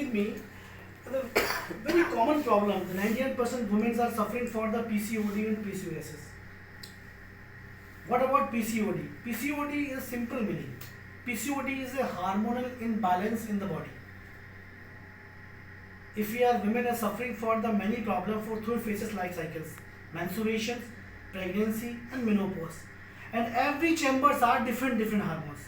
with me, the very common problem, the 98% women are suffering for the PCOD and PCOS. What about PCOD? PCOD is simple meaning. PCOD is a hormonal imbalance in the body. If we are women are suffering for the many problems for through phases like cycles, menstruation, pregnancy and menopause. And every chambers are different hormones.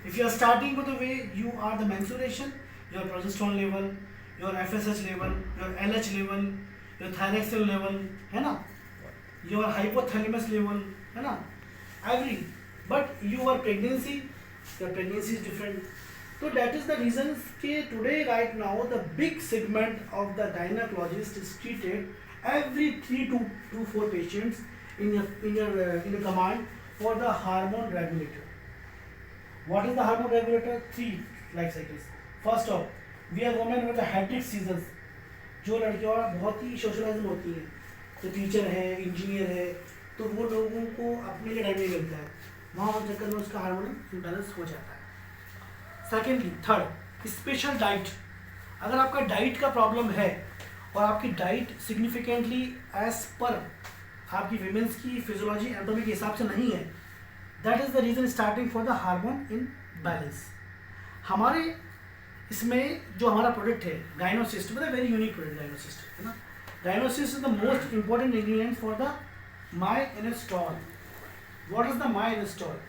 If you are starting with the way you are the menstruation, your progesterone level, your FSH level, your LH level, your thyroxine level, है ना? Your hypothalamus level, है ना? Every, but your pregnancy is different. So that is the reason that today right now the big segment of the gynecologist is treated every 3 to 4 patients in your command for the hormone regulator. What is the hormone regulator? 3 life cycles. First off, we are women with the hectic seasons. जो लड़कियों बहुत ही socialise होती हैं, तो teacher है, engineer है, तो वो लोगों को अपने लिए टाइम नहीं मिलता है, वहाँ उस चक्कर में उसका हार्मोन इम्बैलेंस हो जाता है. Secondly, third, special diet. अगर आपका डाइट का प्रॉब्लम है और आपकी डाइट सिग्निफिकेंटली एज पर आपकी विमेंस की फिजियोलॉजी एनाटॉमी के हिसाब से नहीं है, that is the reason starting for the hormone imbalance. हमारे इसमें जो हमारा प्रोडक्ट है गाइनोसिस्ट, मतलब वेरी यूनिक प्रोडक्ट गाइनोसिस्ट, है ना. Gynocyst is the most important ingredient for the Mylostol. What is the Mylostol?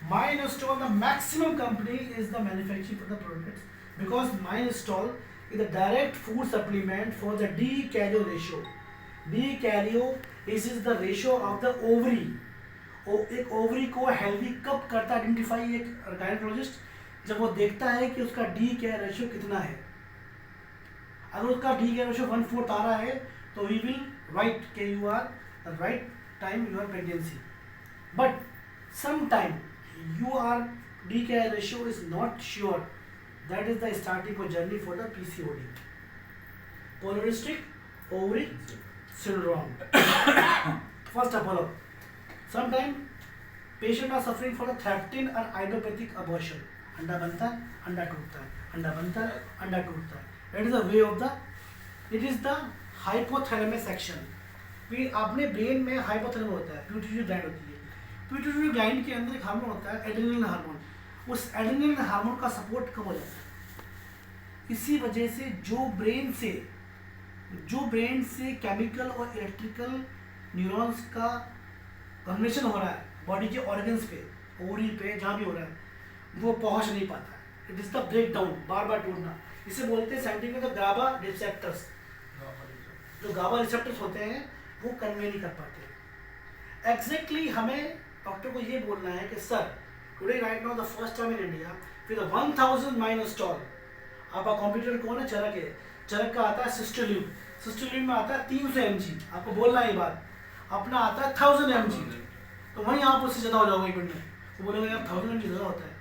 Mylostol, the maximum company is the manufacturing for the products, because Mylostol is a direct food supplement for the D-carrier ratio. D-carrier is the ratio of the ovary. एक ovary को healthy कब करता identify एक gynaecologist, जब वो देखता है कि उसका डी केयर रेशियो कितना है. अगर उसका डी केयर रेशियो 1/4 आ रहा है तो वी विल राइट के you are right time you are pregnancy. But some time your D-K ratio is not sure, that is the starting for journey for the PCOD, polycystic ovary syndrome. First of all, sometimes patient are suffering for the threatened or idiopathic abortion. अंडा बनता है, अंडा टूटता है, अंडा बनता है, अंडा टूटता है. That is the way of the, it is the hypothalamus action. फिर अपने ब्रेन में हाइपोथैलेमस होता है, पिट्यूटरी ग्लैंड होती है. पिट्यूटरी ग्लैंड के अंदर एक हार्मोन होता है एड्रेनलिन हार्मोन. उस एड्रेनलिन हार्मोन का सपोर्ट कम हो जाता है. इसी वजह से जो ब्रेन से केमिकल और इलेक्ट्रिकल न्यूरॉन्स का कन्वेंशन हो रहा है बॉडी के ऑर्गन्स पे, ओवरी पे, जहाँ भी हो रहा है, वो पहुँच नहीं पाता है. It is the break down, बार बार टूटना. इसे बोलते हैं साइंटिफिक में गाबा रिसेप्टर्स. जो गाबा रिसेप्टर्स होते हैं वो कन्वे नहीं कर पाते. एग्जैक्टली हमें डॉक्टर को ये बोलना है कि sir today right now the first time in India with 1000 माइनोस्टॉल. आपका कंप्यूटर कौन है? चरक है. चरक का आता है सिस्टोलिन. सिस्टोलिन में आता है 300 mg. आपको बोलना है ये बात. अपना आता है 1000 mg. तो वहीं आप उससे ज़्यादा हो जाओगे एक मिनट में. वो बोलेंगे यार 1000 mg ज़्यादा होता है.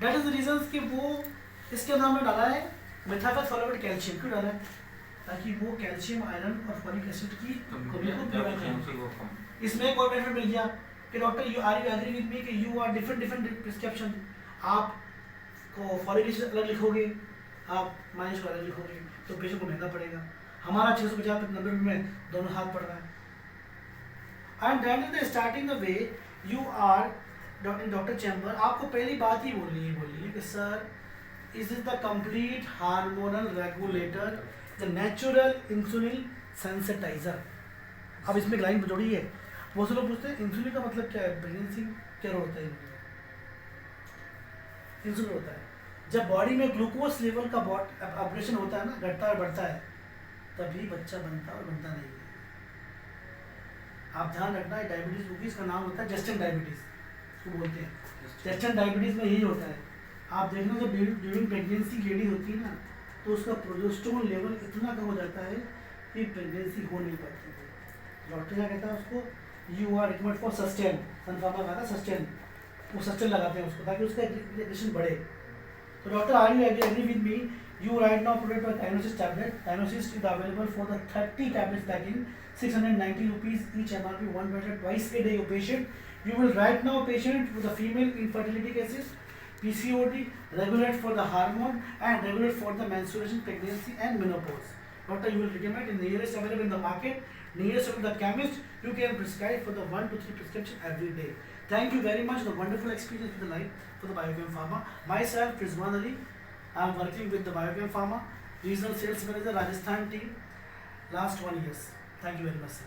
दैट इज द रीजन कि वो इसके अंदर हमने डाला है मेथाफेसफोलेट कैल्शियम. क्यों डाला है? ताकि वो कैल्शियम, आयरन और फॉलिक एसिड की कमी को पूरा करे. इसमें एक और बेनिफिट मिल गया कि doctor you are you agree with me कि यू आर डिफरेंट प्रिस्क्रिप्शन. आप को फॉलिक एसिड अलग लिखोगे, आप माइनस अलग लिखोगे, तो पेशेंट को महंगा पड़ेगा. हमारा 650 तक 90 में दोनों हाथ पड़ रहा है. And that is the starting the way you are doctor chamber. आपको पहली बात ही बोलनी है कि sir is the complete hormonal regulator, the natural insulin sensitiser. अब इसमें एक लाइन जोड़ी है. बहुत से लोग पूछते हैं इंसुलिन का मतलब क्या है, प्रेगनेंसी क्या रोल होता है? इंसुलिन होता है जब बॉडी में ग्लूकोज लेवल का ऑपरेशन होता है ना, घटता है बढ़ता है, तभी बच्चा बनता है और बनता नहीं है. आप ध्यान रखना है, डायबिटीज होगी, इसका नाम होता है जेस्टेंट डायबिटीज उसको बोलते हैं. जेस्टेंट डायबिटीज में यही होता है. आप देखना जब ड्यूरिंग प्रेगनेंसी लेडी होती है ना, तो उसका प्रोजेस्टेरोन लेवल इतना कम हो जाता है कि प्रेगनेंसी हो नहीं पाती है. डॉक्टर क्या कहता है उसको, you are recommend for sustain. Sun Pharma का था सस्टेन, वो सस्टेन लगाते हैं उसको ताकि उसका इजेक्शन बढ़े. तो doctor are you agree with me? You right now product for Gynosys tablet. Gynosys is available for the 30 tablets packing, 690 rupees each MRP, one better twice a day. Your patient, you will right now patient with a female infertility cases, PCOD, regulate for the hormone and regulate for the menstruation, pregnancy and menopause. Doctor, you will recommend in the nearest available in the market, nearest of the chemist, you can prescribe for the 1 to 3 prescription every day. Thank you very much. The wonderful experience with the life for the Biochem Pharma. Myself, Rizwan Ali. I am working with the Biochem Pharma, regional sales manager, Rajasthan team, last 1 year. Thank you very much, sir.